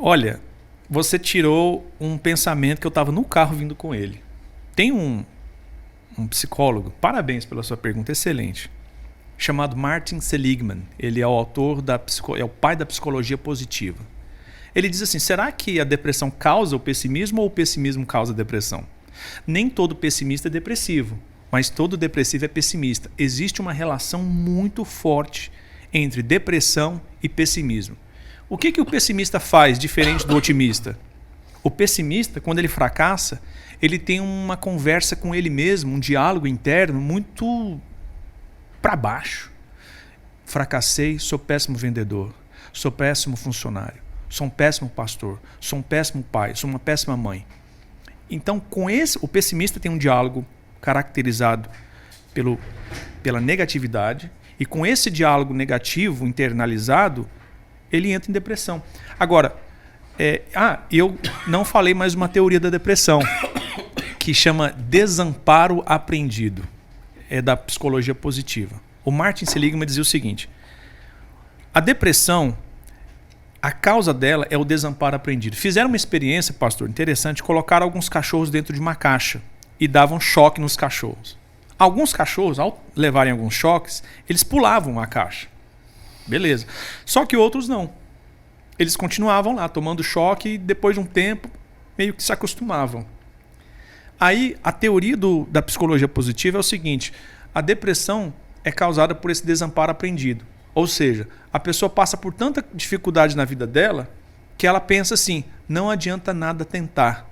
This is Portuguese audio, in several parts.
Olha, você tirou um pensamento que eu estava no carro vindo com ele. Tem um psicólogo, parabéns pela sua pergunta, excelente, chamado Martin Seligman. Ele é o autor é o pai da psicologia positiva. Ele diz assim, será que a depressão causa o pessimismo ou o pessimismo causa a depressão? Nem todo pessimista é depressivo, mas todo depressivo é pessimista. Existe uma relação muito forte entre depressão e pessimismo. O que o pessimista faz diferente do otimista? O pessimista, quando ele fracassa, ele tem uma conversa com ele mesmo, um diálogo interno muito para baixo. Fracassei, sou péssimo vendedor, sou péssimo funcionário, sou um péssimo pastor, sou um péssimo pai, sou uma péssima mãe. Então, o pessimista tem um diálogo caracterizado pela negatividade, e com esse diálogo negativo internalizado, ele entra em depressão. Agora, eu não falei mais uma teoria da depressão, que chama desamparo aprendido. É da psicologia positiva. O Martin Seligman dizia o seguinte, a depressão, a causa dela é o desamparo aprendido. Fizeram uma experiência, pastor, interessante, colocaram alguns cachorros dentro de uma caixa e davam choque nos cachorros. Alguns cachorros, ao levarem alguns choques, eles pulavam a caixa. Beleza. Só que outros não. Eles continuavam lá, tomando choque e depois de um tempo, meio que se acostumavam. Aí, a teoria da psicologia positiva é o seguinte, a depressão é causada por esse desamparo aprendido. Ou seja, a pessoa passa por tanta dificuldade na vida dela que ela pensa assim, não adianta nada tentar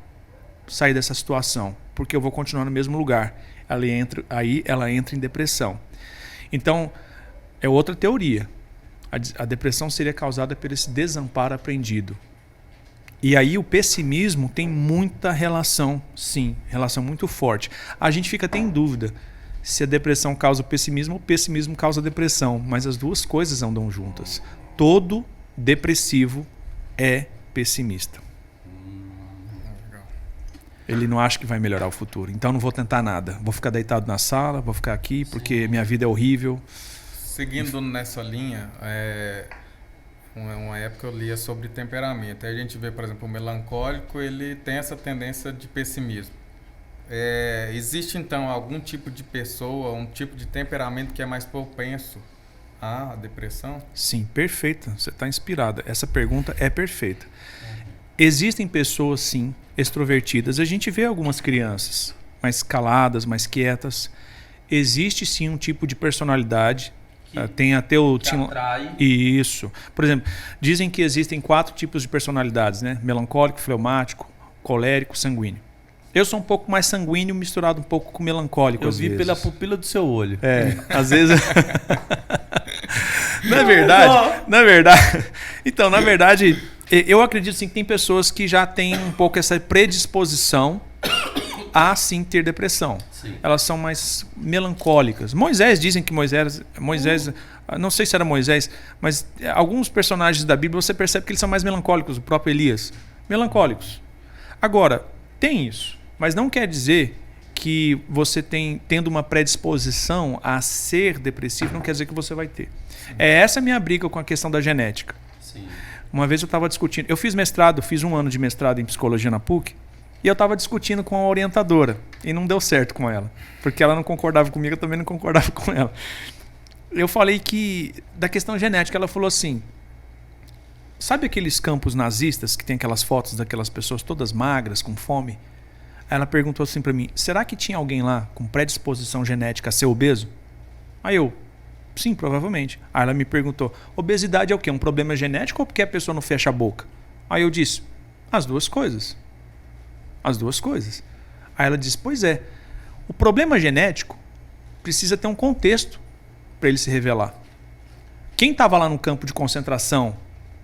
sair dessa situação, porque eu vou continuar no mesmo lugar. Aí ela entra em depressão. Então, é outra teoria. A depressão seria causada por esse desamparo aprendido. E aí o pessimismo tem muita relação, sim, relação muito forte. A gente fica até em dúvida se a depressão causa o pessimismo ou o pessimismo causa a depressão, mas as duas coisas andam juntas. Todo depressivo é pessimista. Ele não acha que vai melhorar o futuro. Então não vou tentar nada. Vou ficar deitado na sala, vou ficar aqui porque minha vida é horrível. Seguindo nessa linha, uma época eu lia sobre temperamento. Aí a gente vê, por exemplo, o melancólico, ele tem essa tendência de pessimismo. Existe então algum tipo de pessoa, um tipo de temperamento que é mais propenso à depressão? Sim, perfeita. Você está inspirada. Essa pergunta é perfeita. Existem pessoas, sim, extrovertidas. A gente vê algumas crianças mais caladas, mais quietas. Existe sim um tipo de personalidade. Tem até o... Isso. Por exemplo, dizem que existem 4 tipos de personalidades, né? Melancólico, fleumático, colérico, sanguíneo. Eu sou um pouco mais sanguíneo, misturado um pouco com melancólico. Eu vi pela pupila do seu olho. Às vezes... Não é verdade? Então, na verdade, eu acredito sim que tem pessoas que já têm um pouco essa predisposição a sim ter depressão. Sim. Elas são mais melancólicas. Dizem que Moisés, não sei se era Moisés, mas alguns personagens da Bíblia você percebe que eles são mais melancólicos, o próprio Elias. Melancólicos. Agora, tem isso, mas não quer dizer que você tendo uma predisposição a ser depressivo, não quer dizer que você vai ter. Essa a minha briga com a questão da genética. Sim. Uma vez eu estava discutindo, eu fiz 1 ano de mestrado em psicologia na PUC, e eu estava discutindo com a orientadora, e não deu certo com ela, porque ela não concordava comigo, eu também não concordava com ela. Eu falei da questão genética, ela falou assim, sabe aqueles campos nazistas que tem aquelas fotos daquelas pessoas todas magras, com fome? Aí ela perguntou assim para mim, será que tinha alguém lá com predisposição genética a ser obeso? Aí eu, sim, provavelmente. Aí ela me perguntou, obesidade é o quê? Um problema genético ou porque a pessoa não fecha a boca? Aí eu disse, as duas coisas. As duas coisas. Aí ela disse, pois é, o problema genético precisa ter um contexto para ele se revelar. Quem estava lá no campo de concentração,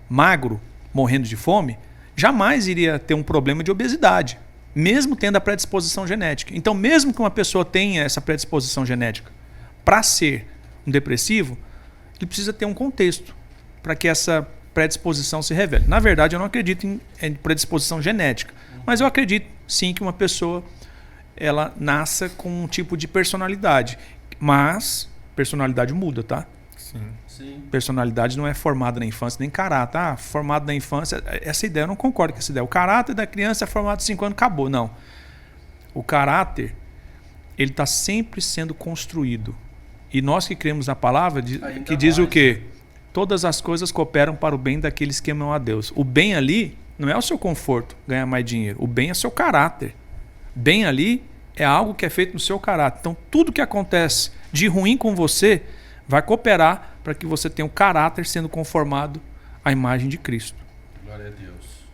magro, morrendo de fome, jamais iria ter um problema de obesidade, mesmo tendo a predisposição genética. Então, mesmo que uma pessoa tenha essa predisposição genética para ser um depressivo, ele precisa ter um contexto para que essa predisposição se revele. Na verdade, eu não acredito em predisposição genética, mas eu acredito sim que uma pessoa nasça com um tipo de personalidade, mas personalidade muda, tá? Sim. Sim. Personalidade não é formada na infância, nem caráter. Ah, formado na infância, essa ideia, eu não concordo com essa ideia. O caráter da criança é formado de 5 anos, acabou. Não. O caráter, ele está sempre sendo construído. E nós que cremos na palavra, que diz o quê? Todas as coisas cooperam para o bem daqueles que amam a Deus. O bem ali não é o seu conforto, ganhar mais dinheiro. O bem é o seu caráter. Bem ali é algo que é feito no seu caráter. Então, tudo que acontece de ruim com você vai cooperar para que você tenha um caráter sendo conformado à imagem de Cristo. Glória a Deus.